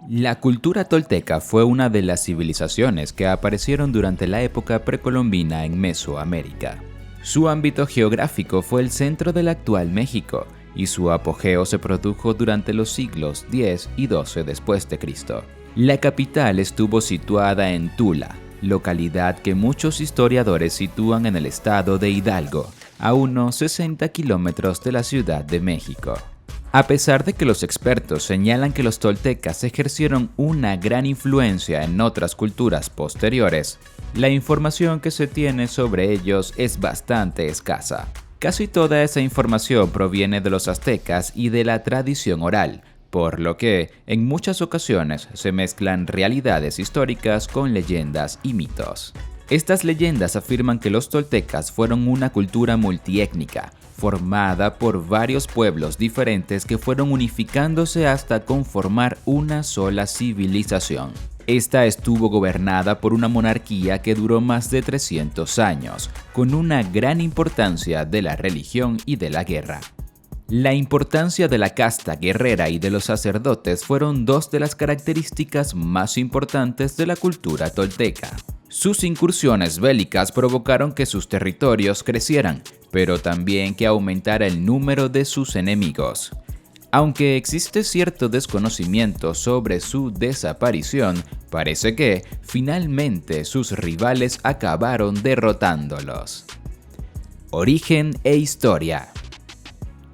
La cultura tolteca fue una de las civilizaciones que aparecieron durante la época precolombina en Mesoamérica. Su ámbito geográfico fue el centro del actual México, y su apogeo se produjo durante los siglos X y XII después de Cristo. La capital estuvo situada en Tula, localidad que muchos historiadores sitúan en el estado de Hidalgo, a unos 60 kilómetros de la Ciudad de México. A pesar de que los expertos señalan que los toltecas ejercieron una gran influencia en otras culturas posteriores, la información que se tiene sobre ellos es bastante escasa. Casi toda esa información proviene de los aztecas y de la tradición oral, por lo que en muchas ocasiones se mezclan realidades históricas con leyendas y mitos. Estas leyendas afirman que los toltecas fueron una cultura multiétnica, formada por varios pueblos diferentes que fueron unificándose hasta conformar una sola civilización. Esta estuvo gobernada por una monarquía que duró más de 300 años, con una gran importancia de la religión y de la guerra. La importancia de la casta guerrera y de los sacerdotes fueron dos de las características más importantes de la cultura tolteca. Sus incursiones bélicas provocaron que sus territorios crecieran, pero también que aumentara el número de sus enemigos. Aunque existe cierto desconocimiento sobre su desaparición, parece que, finalmente, sus rivales acabaron derrotándolos. Origen e historia.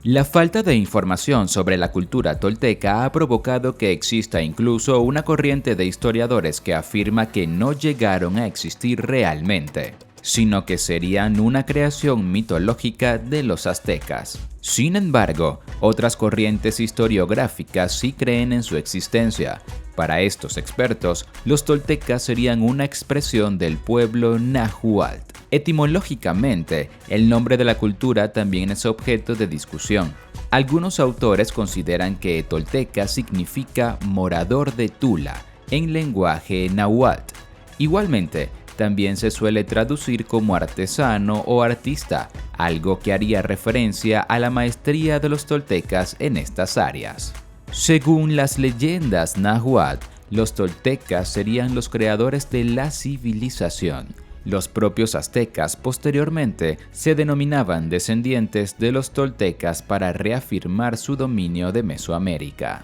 La falta de información sobre la cultura tolteca ha provocado que exista incluso una corriente de historiadores que afirma que no llegaron a existir realmente, sino que serían una creación mitológica de los aztecas. Sin embargo, otras corrientes historiográficas sí creen en su existencia. Para estos expertos, los toltecas serían una expresión del pueblo náhuatl. Etimológicamente, el nombre de la cultura también es objeto de discusión. Algunos autores consideran que tolteca significa morador de Tula en lenguaje náhuatl. Igualmente, también se suele traducir como artesano o artista, algo que haría referencia a la maestría de los toltecas en estas áreas. Según las leyendas náhuatl, los toltecas serían los creadores de la civilización. Los propios aztecas posteriormente se denominaban descendientes de los toltecas para reafirmar su dominio de Mesoamérica.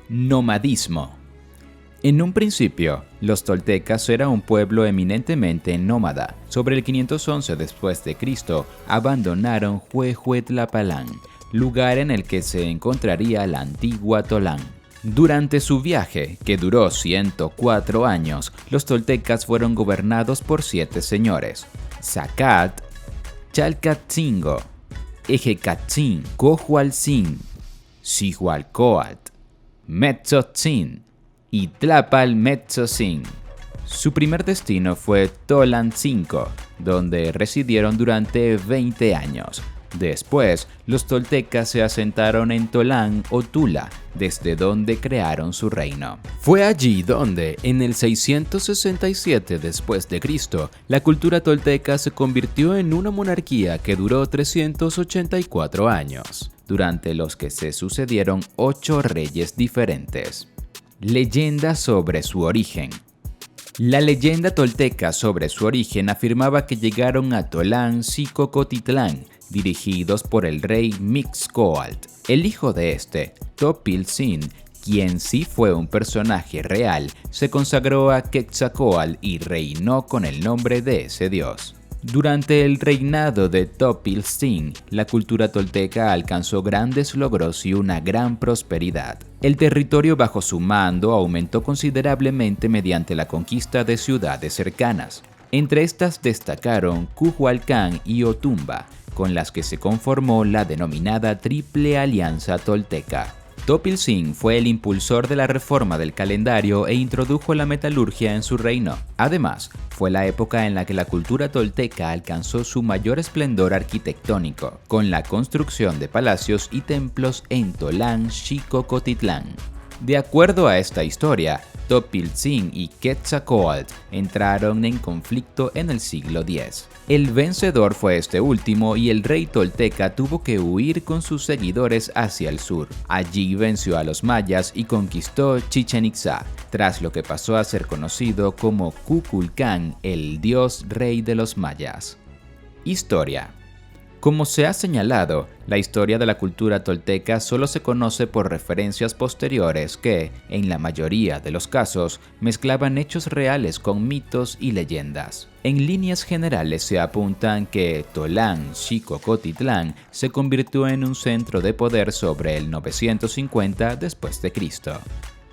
Nomadismo. En un principio, los toltecas eran un pueblo eminentemente nómada. Sobre el 511 después de Cristo, abandonaron Huehuetlapalán, lugar en el que se encontraría la antigua Tolán. Durante su viaje, que duró 104 años, los toltecas fueron gobernados por 7 señores: Zacat, Chalcatzingo, Ejecatzin, Cojualzin, Xihualcoatl, Metzotzin y Tlapalmetzocin. Su primer destino fue Tolancingo, donde residieron durante 20 años. Después, los toltecas se asentaron en Tolán o Tula, desde donde crearon su reino. Fue allí donde, en el 667 después de Cristo, la cultura tolteca se convirtió en una monarquía que duró 384 años, durante los que se sucedieron 8 reyes diferentes. Leyenda sobre su origen. La leyenda tolteca sobre su origen afirmaba que llegaron a Tolán Xicocotitlán, dirigidos por el rey Mixcoatl. El hijo de este, Topiltzin, quien sí fue un personaje real, se consagró a Quetzalcóatl y reinó con el nombre de ese dios. Durante el reinado de Topiltzin, la cultura tolteca alcanzó grandes logros y una gran prosperidad. El territorio bajo su mando aumentó considerablemente mediante la conquista de ciudades cercanas. Entre estas destacaron Cujualcán y Otumba, con las que se conformó la denominada Triple Alianza Tolteca. Topiltzin fue el impulsor de la reforma del calendario e introdujo la metalurgia en su reino. Además, fue la época en la que la cultura tolteca alcanzó su mayor esplendor arquitectónico, con la construcción de palacios y templos en Tolán Xicocotitlán. De acuerdo a esta historia, Topiltzin y Quetzalcóatl entraron en conflicto en el siglo X. El vencedor fue este último y el rey tolteca tuvo que huir con sus seguidores hacia el sur. Allí venció a los mayas y conquistó Chichén Itzá, tras lo que pasó a ser conocido como Kukulcán, el dios rey de los mayas. Historia. Como se ha señalado, la historia de la cultura tolteca solo se conoce por referencias posteriores que, en la mayoría de los casos, mezclaban hechos reales con mitos y leyendas. En líneas generales se apuntan que Tolán Xicocotitlán se convirtió en un centro de poder sobre el 950 después de Cristo.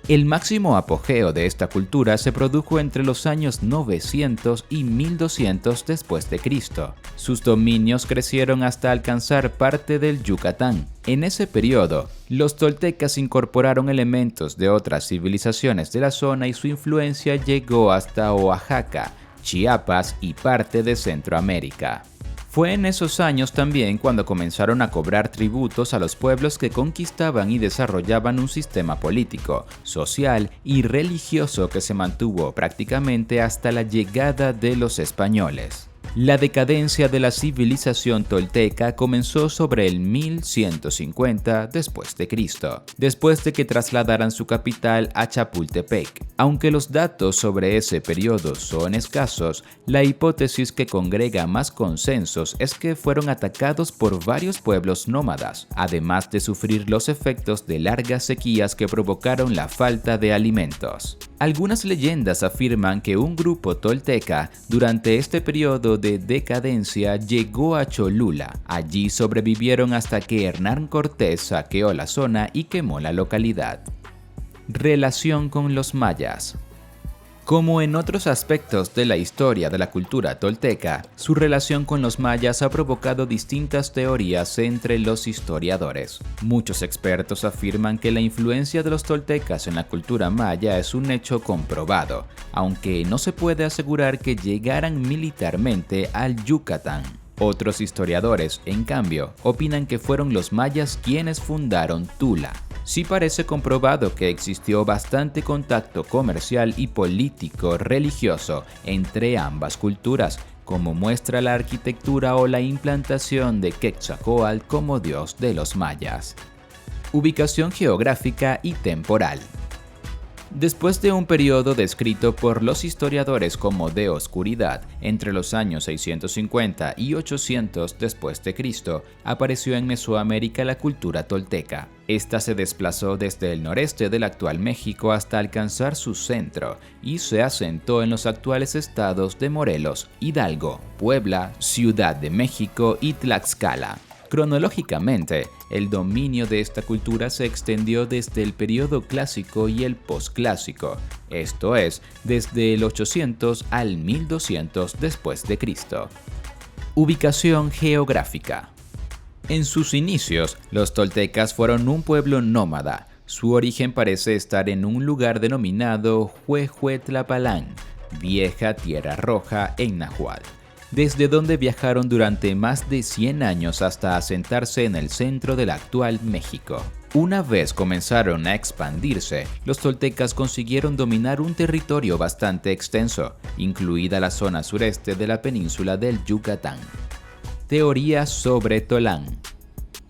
El máximo apogeo de esta cultura se produjo entre los años 900 y 1200 después de Cristo. Sus dominios crecieron hasta alcanzar parte del Yucatán. En ese periodo, los toltecas incorporaron elementos de otras civilizaciones de la zona y su influencia llegó hasta Oaxaca, Chiapas y parte de Centroamérica. Fue en esos años también cuando comenzaron a cobrar tributos a los pueblos que conquistaban y desarrollaban un sistema político, social y religioso que se mantuvo prácticamente hasta la llegada de los españoles. La decadencia de la civilización tolteca comenzó sobre el 1150 después de Cristo, después de que trasladaran su capital a Chapultepec. Aunque los datos sobre ese periodo son escasos, la hipótesis que congrega más consensos es que fueron atacados por varios pueblos nómadas, además de sufrir los efectos de largas sequías que provocaron la falta de alimentos. Algunas leyendas afirman que un grupo tolteca durante este periodo de decadencia llegó a Cholula. Allí sobrevivieron hasta que Hernán Cortés saqueó la zona y quemó la localidad. Relación con los mayas. Como en otros aspectos de la historia de la cultura tolteca, su relación con los mayas ha provocado distintas teorías entre los historiadores. Muchos expertos afirman que la influencia de los toltecas en la cultura maya es un hecho comprobado, aunque no se puede asegurar que llegaran militarmente al Yucatán. Otros historiadores, en cambio, opinan que fueron los mayas quienes fundaron Tula. Sí parece comprobado que existió bastante contacto comercial y político religioso entre ambas culturas, como muestra la arquitectura o la implantación de Quetzalcóatl como dios de los mayas. Ubicación geográfica y temporal. Después de un periodo descrito por los historiadores como de oscuridad, entre los años 650 y 800 después de Cristo, apareció en Mesoamérica la cultura tolteca. Esta se desplazó desde el noreste del actual México hasta alcanzar su centro y se asentó en los actuales estados de Morelos, Hidalgo, Puebla, Ciudad de México y Tlaxcala. Cronológicamente, el dominio de esta cultura se extendió desde el periodo clásico y el posclásico, esto es, desde el 800 al 1200 después de Cristo. Ubicación geográfica. En sus inicios, los toltecas fueron un pueblo nómada. Su origen parece estar en un lugar denominado Huehuetlapalán, Vieja Tierra Roja en náhuatl, desde donde viajaron durante más de 100 años hasta asentarse en el centro del actual México. Una vez comenzaron a expandirse, los toltecas consiguieron dominar un territorio bastante extenso, incluida la zona sureste de la península del Yucatán. Teorías sobre Tolán.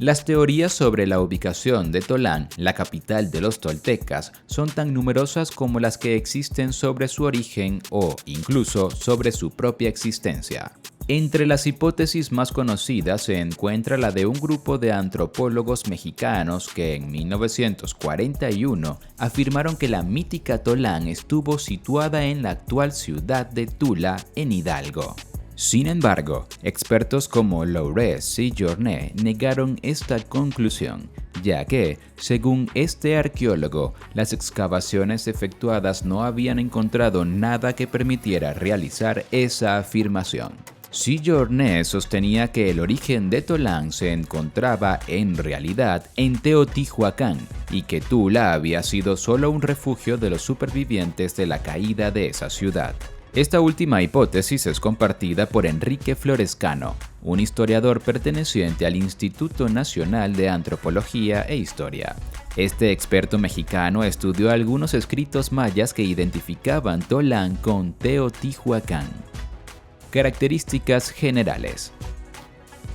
Las teorías sobre la ubicación de Tolán, la capital de los toltecas, son tan numerosas como las que existen sobre su origen o, incluso, sobre su propia existencia. Entre las hipótesis más conocidas se encuentra la de un grupo de antropólogos mexicanos que en 1941 afirmaron que la mítica Tolán estuvo situada en la actual ciudad de Tula, en Hidalgo. Sin embargo, expertos como Laurès y Journet negaron esta conclusión, ya que, según este arqueólogo, las excavaciones efectuadas no habían encontrado nada que permitiera realizar esa afirmación. Journet sostenía que el origen de Tolán se encontraba en realidad en Teotihuacán y que Tula había sido solo un refugio de los supervivientes de la caída de esa ciudad. Esta última hipótesis es compartida por Enrique Florescano, un historiador perteneciente al Instituto Nacional de Antropología e Historia. Este experto mexicano estudió algunos escritos mayas que identificaban Tolán con Teotihuacán. Características generales.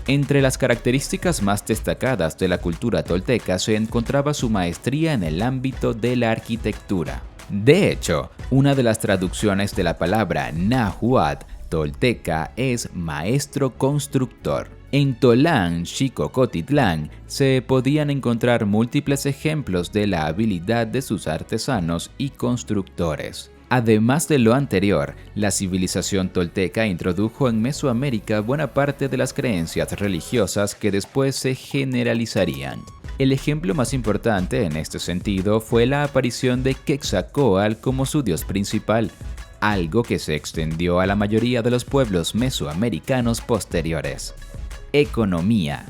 Entre las características más destacadas de la cultura tolteca se encontraba su maestría en el ámbito de la arquitectura. De hecho, una de las traducciones de la palabra náhuatl tolteca es maestro constructor. En Tolán, Xicocotitlán, se podían encontrar múltiples ejemplos de la habilidad de sus artesanos y constructores. Además de lo anterior, la civilización tolteca introdujo en Mesoamérica buena parte de las creencias religiosas que después se generalizarían. El ejemplo más importante en este sentido fue la aparición de Quetzalcóatl como su dios principal, algo que se extendió a la mayoría de los pueblos mesoamericanos posteriores. Economía.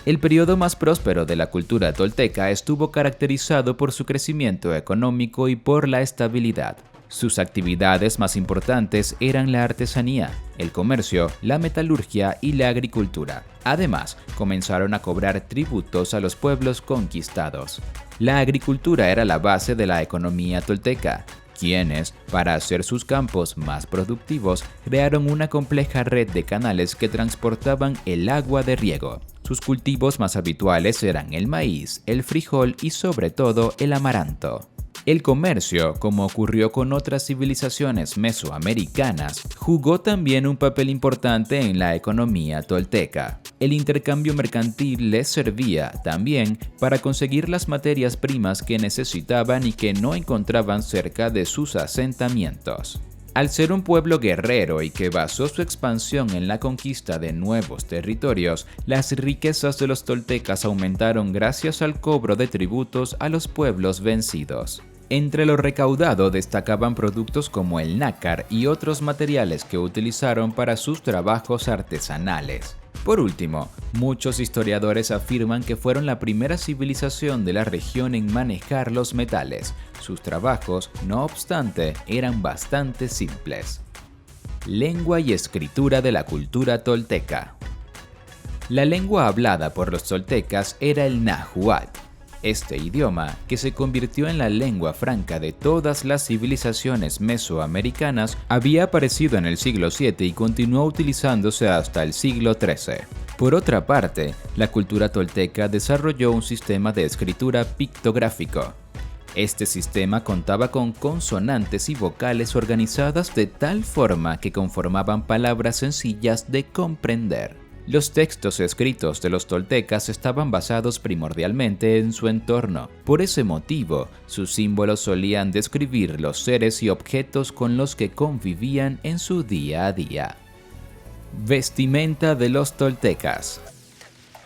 El periodo más próspero de la cultura tolteca estuvo caracterizado por su crecimiento económico y por la estabilidad. Sus actividades más importantes eran la artesanía, el comercio, la metalurgia y la agricultura. Además, comenzaron a cobrar tributos a los pueblos conquistados. La agricultura era la base de la economía tolteca, quienes, para hacer sus campos más productivos, crearon una compleja red de canales que transportaban el agua de riego. Sus cultivos más habituales eran el maíz, el frijol y sobre todo el amaranto. El comercio, como ocurrió con otras civilizaciones mesoamericanas, jugó también un papel importante en la economía tolteca. El intercambio mercantil les servía también para conseguir las materias primas que necesitaban y que no encontraban cerca de sus asentamientos. Al ser un pueblo guerrero y que basó su expansión en la conquista de nuevos territorios, las riquezas de los toltecas aumentaron gracias al cobro de tributos a los pueblos vencidos. Entre lo recaudado destacaban productos como el nácar y otros materiales que utilizaron para sus trabajos artesanales. Por último, muchos historiadores afirman que fueron la primera civilización de la región en manejar los metales. Sus trabajos, no obstante, eran bastante simples. Lengua y escritura de la cultura tolteca. La lengua hablada por los toltecas era el náhuatl. Este idioma, que se convirtió en la lengua franca de todas las civilizaciones mesoamericanas, había aparecido en el siglo VII y continuó utilizándose hasta el siglo XIII. Por otra parte, la cultura tolteca desarrolló un sistema de escritura pictográfico. Este sistema contaba con consonantes y vocales organizadas de tal forma que conformaban palabras sencillas de comprender. Los textos escritos de los toltecas estaban basados primordialmente en su entorno. Por ese motivo, sus símbolos solían describir los seres y objetos con los que convivían en su día a día. Vestimenta de los toltecas.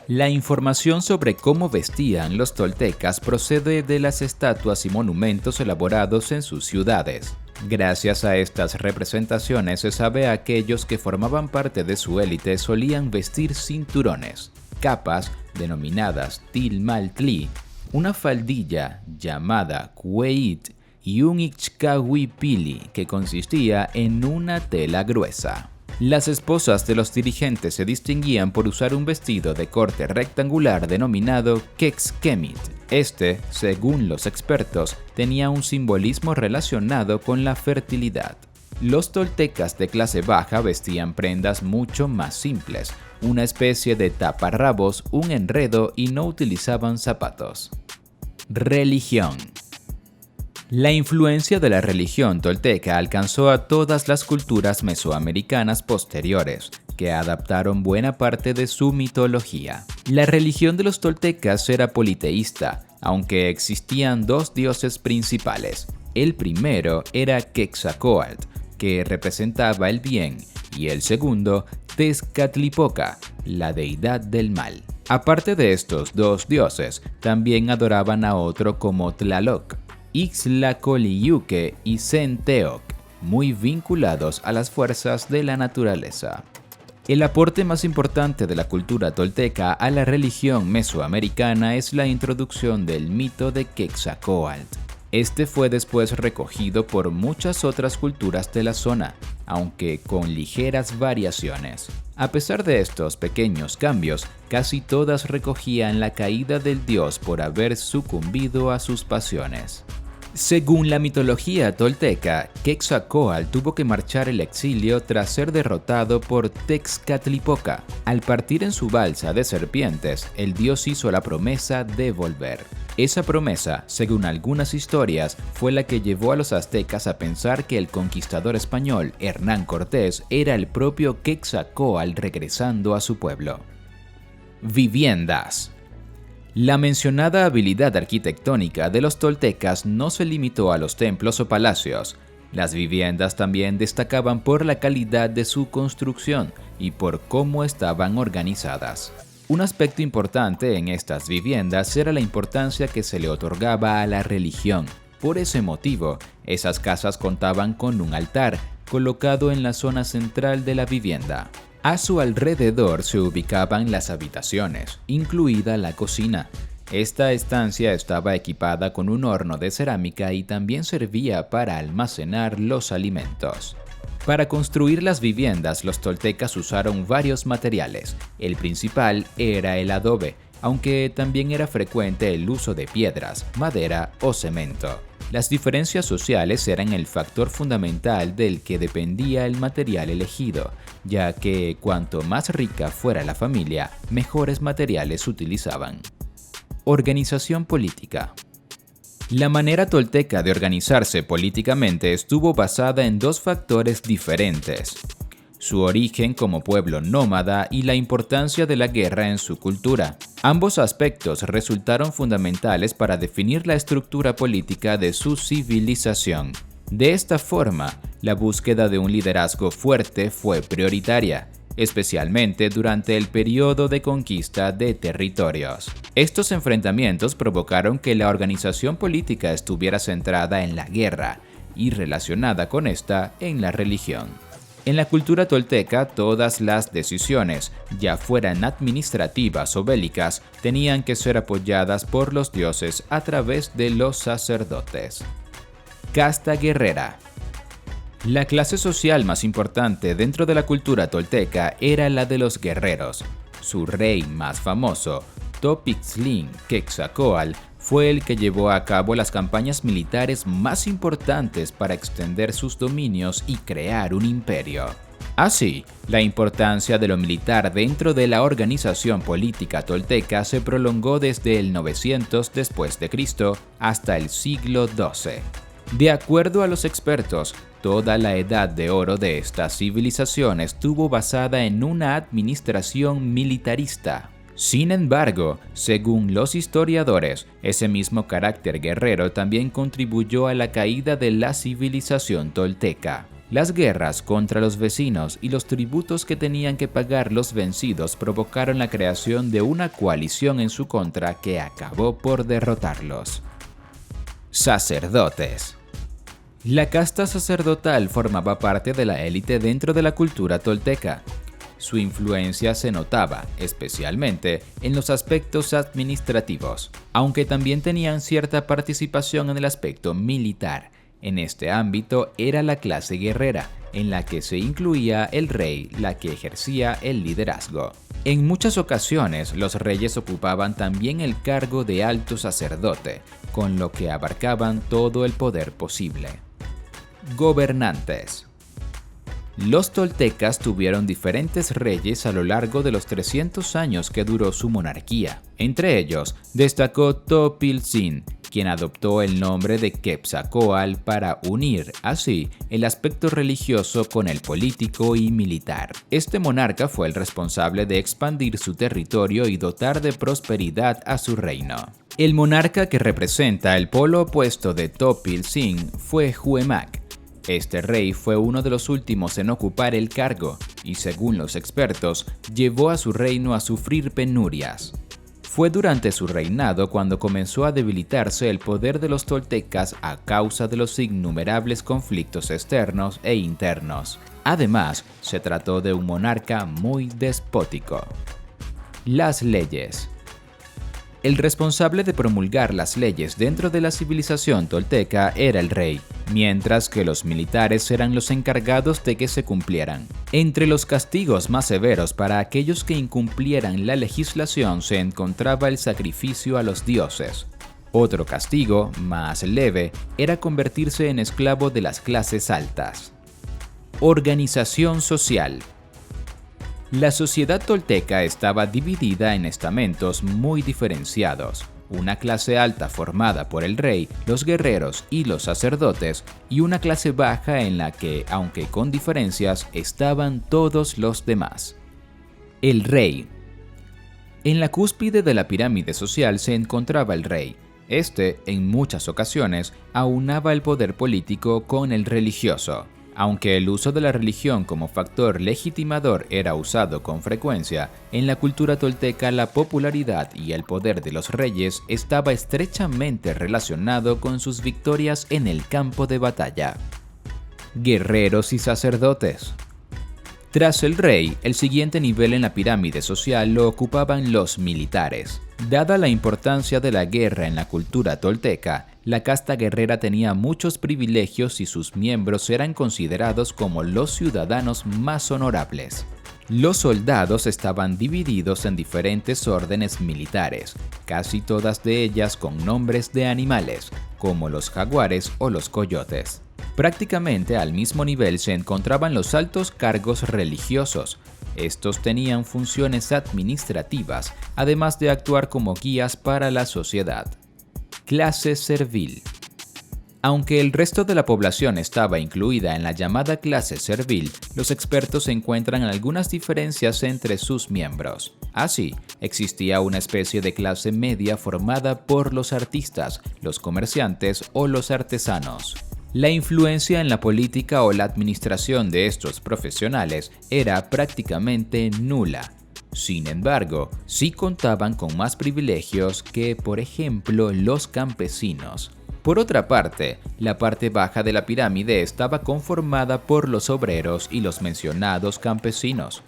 La información sobre cómo vestían los toltecas procede de las estatuas y monumentos elaborados en sus ciudades. Gracias a estas representaciones se sabe que aquellos que formaban parte de su élite solían vestir cinturones, capas denominadas tilmaltli, una faldilla llamada cueit y un ixcahuipili que consistía en una tela gruesa. Las esposas de los dirigentes se distinguían por usar un vestido de corte rectangular denominado quexquemit. Este, según los expertos, tenía un simbolismo relacionado con la fertilidad. Los toltecas de clase baja vestían prendas mucho más simples, una especie de taparrabos, un enredo y no utilizaban zapatos. Religión. La influencia de la religión tolteca alcanzó a todas las culturas mesoamericanas posteriores, que adaptaron buena parte de su mitología. La religión de los toltecas era politeísta, aunque existían dos dioses principales. El primero era Quetzalcóatl, que representaba el bien, y el segundo, Tezcatlipoca, la deidad del mal. Aparte de estos dos dioses, también adoraban a otro como Tlaloc, Ixtlacoliyuque y Centeoc, muy vinculados a las fuerzas de la naturaleza. El aporte más importante de la cultura tolteca a la religión mesoamericana es la introducción del mito de Quetzalcóatl. Este fue después recogido por muchas otras culturas de la zona, aunque con ligeras variaciones. A pesar de estos pequeños cambios, casi todas recogían la caída del dios por haber sucumbido a sus pasiones. Según la mitología tolteca, Quetzalcóatl tuvo que marchar al exilio tras ser derrotado por Tezcatlipoca. Al partir en su balsa de serpientes, el dios hizo la promesa de volver. Esa promesa, según algunas historias, fue la que llevó a los aztecas a pensar que el conquistador español Hernán Cortés era el propio Quetzalcóatl regresando a su pueblo. Viviendas. La mencionada habilidad arquitectónica de los toltecas no se limitó a los templos o palacios. Las viviendas también destacaban por la calidad de su construcción y por cómo estaban organizadas. Un aspecto importante en estas viviendas era la importancia que se le otorgaba a la religión. Por ese motivo, esas casas contaban con un altar colocado en la zona central de la vivienda. A su alrededor se ubicaban las habitaciones, incluida la cocina. Esta estancia estaba equipada con un horno de cerámica y también servía para almacenar los alimentos. Para construir las viviendas, los toltecas usaron varios materiales. El principal era el adobe, aunque también era frecuente el uso de piedras, madera o cemento. Las diferencias sociales eran el factor fundamental del que dependía el material elegido, ya que cuanto más rica fuera la familia, mejores materiales utilizaban. Organización política. La manera tolteca de organizarse políticamente estuvo basada en dos factores diferentes: su origen como pueblo nómada y la importancia de la guerra en su cultura. Ambos aspectos resultaron fundamentales para definir la estructura política de su civilización. De esta forma, la búsqueda de un liderazgo fuerte fue prioritaria, especialmente durante el periodo de conquista de territorios. Estos enfrentamientos provocaron que la organización política estuviera centrada en la guerra y relacionada con esta en la religión. En la cultura tolteca, todas las decisiones, ya fueran administrativas o bélicas, tenían que ser apoyadas por los dioses a través de los sacerdotes. Casta guerrera. La clase social más importante dentro de la cultura tolteca era la de los guerreros. Su rey más famoso, Topixtlin Quetzalcóatl, fue el que llevó a cabo las campañas militares más importantes para extender sus dominios y crear un imperio. Así, la importancia de lo militar dentro de la organización política tolteca se prolongó desde el 900 después de Cristo hasta el siglo XII. De acuerdo a los expertos, toda la edad de oro de esta civilización estuvo basada en una administración militarista. Sin embargo, según los historiadores, ese mismo carácter guerrero también contribuyó a la caída de la civilización tolteca. Las guerras contra los vecinos y los tributos que tenían que pagar los vencidos provocaron la creación de una coalición en su contra que acabó por derrotarlos. Sacerdotes. La casta sacerdotal formaba parte de la élite dentro de la cultura tolteca. Su influencia se notaba, especialmente, en los aspectos administrativos, aunque también tenían cierta participación en el aspecto militar. En este ámbito era la clase guerrera, en la que se incluía el rey, la que ejercía el liderazgo. En muchas ocasiones, los reyes ocupaban también el cargo de alto sacerdote, con lo que abarcaban todo el poder posible. Gobernantes. Los toltecas tuvieron diferentes reyes a lo largo de los 300 años que duró su monarquía. Entre ellos, destacó Topiltzin, quien adoptó el nombre de Quetzalcóatl para unir, así, el aspecto religioso con el político y militar. Este monarca fue el responsable de expandir su territorio y dotar de prosperidad a su reino. El monarca que representa el polo opuesto de Topiltzin fue Huemac. Este rey fue uno de los últimos en ocupar el cargo y, según los expertos, llevó a su reino a sufrir penurias. Fue durante su reinado cuando comenzó a debilitarse el poder de los toltecas a causa de los innumerables conflictos externos e internos. Además, se trató de un monarca muy despótico. Las leyes. El responsable de promulgar las leyes dentro de la civilización tolteca era el rey, mientras que los militares eran los encargados de que se cumplieran. Entre los castigos más severos para aquellos que incumplieran la legislación se encontraba el sacrificio a los dioses. Otro castigo, más leve, era convertirse en esclavo de las clases altas. Organización social. La sociedad tolteca estaba dividida en estamentos muy diferenciados. Una clase alta formada por el rey, los guerreros y los sacerdotes, y una clase baja en la que, aunque con diferencias, estaban todos los demás. El rey. En la cúspide de la pirámide social se encontraba el rey. Este, en muchas ocasiones, aunaba el poder político con el religioso. Aunque el uso de la religión como factor legitimador era usado con frecuencia, en la cultura tolteca la popularidad y el poder de los reyes estaba estrechamente relacionado con sus victorias en el campo de batalla. Guerreros y sacerdotes. Tras el rey, el siguiente nivel en la pirámide social lo ocupaban los militares. Dada la importancia de la guerra en la cultura tolteca, la casta guerrera tenía muchos privilegios y sus miembros eran considerados como los ciudadanos más honorables. Los soldados estaban divididos en diferentes órdenes militares, casi todas de ellas con nombres de animales, como los jaguares o los coyotes. Prácticamente al mismo nivel se encontraban los altos cargos religiosos. Estos tenían funciones administrativas, además de actuar como guías para la sociedad. Clase servil. Aunque el resto de la población estaba incluida en la llamada clase servil, los expertos encuentran algunas diferencias entre sus miembros. Así, existía una especie de clase media formada por los artistas, los comerciantes o los artesanos. La influencia en la política o la administración de estos profesionales era prácticamente nula. Sin embargo, sí contaban con más privilegios que, por ejemplo, los campesinos. Por otra parte, la parte baja de la pirámide estaba conformada por los obreros y los mencionados campesinos.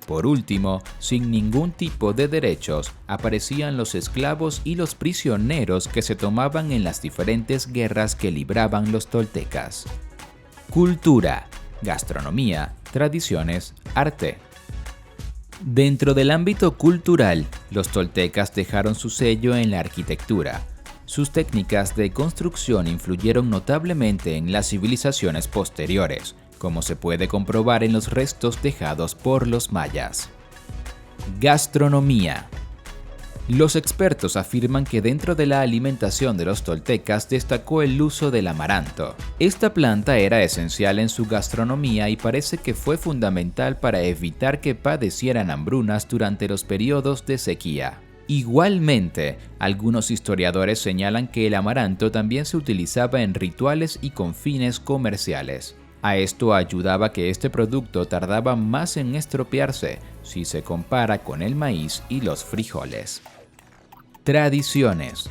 Por último, sin ningún tipo de derechos, aparecían los esclavos y los prisioneros que se tomaban en las diferentes guerras que libraban los toltecas. Cultura, gastronomía, tradiciones, arte. Dentro del ámbito cultural, los toltecas dejaron su sello en la arquitectura. Sus técnicas de construcción influyeron notablemente en las civilizaciones posteriores, como se puede comprobar en los restos dejados por los mayas. Gastronomía. Los expertos afirman que dentro de la alimentación de los toltecas destacó el uso del amaranto. Esta planta era esencial en su gastronomía y parece que fue fundamental para evitar que padecieran hambrunas durante los periodos de sequía. Igualmente, algunos historiadores señalan que el amaranto también se utilizaba en rituales y con fines comerciales. A esto ayudaba que este producto tardaba más en estropearse si se compara con el maíz y los frijoles. Tradiciones.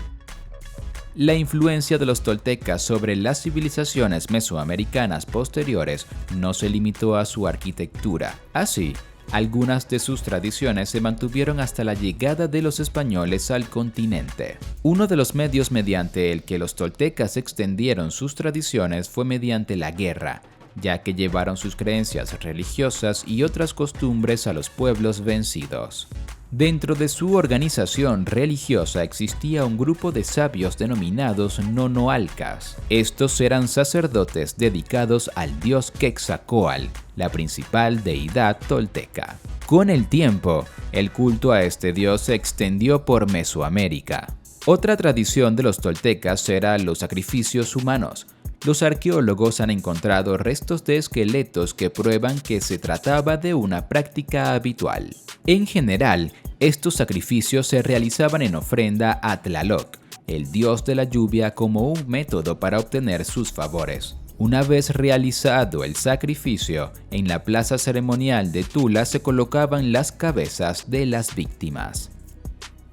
La influencia de los toltecas sobre las civilizaciones mesoamericanas posteriores no se limitó a su arquitectura. Así, algunas de sus tradiciones se mantuvieron hasta la llegada de los españoles al continente. Uno de los medios mediante el que los toltecas extendieron sus tradiciones fue mediante la guerra, ya que llevaron sus creencias religiosas y otras costumbres a los pueblos vencidos. Dentro de su organización religiosa existía un grupo de sabios denominados nonoalcas. Estos eran sacerdotes dedicados al dios Quetzalcóatl, la principal deidad tolteca. Con el tiempo, el culto a este dios se extendió por Mesoamérica. Otra tradición de los toltecas era los sacrificios humanos. Los arqueólogos han encontrado restos de esqueletos que prueban que se trataba de una práctica habitual. En general, estos sacrificios se realizaban en ofrenda a Tlaloc, el dios de la lluvia, como un método para obtener sus favores. Una vez realizado el sacrificio, en la plaza ceremonial de Tula se colocaban las cabezas de las víctimas.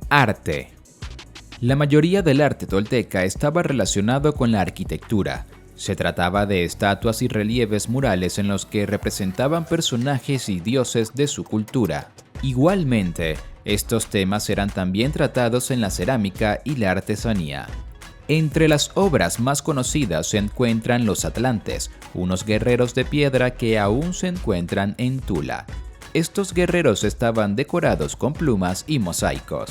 Arte. La mayoría del arte tolteca estaba relacionado con la arquitectura. Se trataba de estatuas y relieves murales en los que representaban personajes y dioses de su cultura. Igualmente, estos temas eran también tratados en la cerámica y la artesanía. Entre las obras más conocidas se encuentran los Atlantes, unos guerreros de piedra que aún se encuentran en Tula. Estos guerreros estaban decorados con plumas y mosaicos.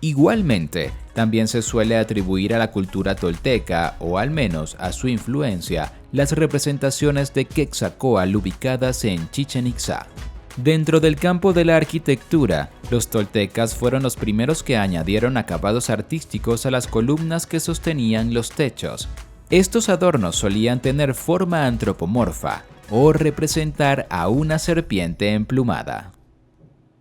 Igualmente, también se suele atribuir a la cultura tolteca, o al menos a su influencia, las representaciones de Quetzalcóatl ubicadas en Chichén Itzá. Dentro del campo de la arquitectura, los toltecas fueron los primeros que añadieron acabados artísticos a las columnas que sostenían los techos. Estos adornos solían tener forma antropomorfa o representar a una serpiente emplumada.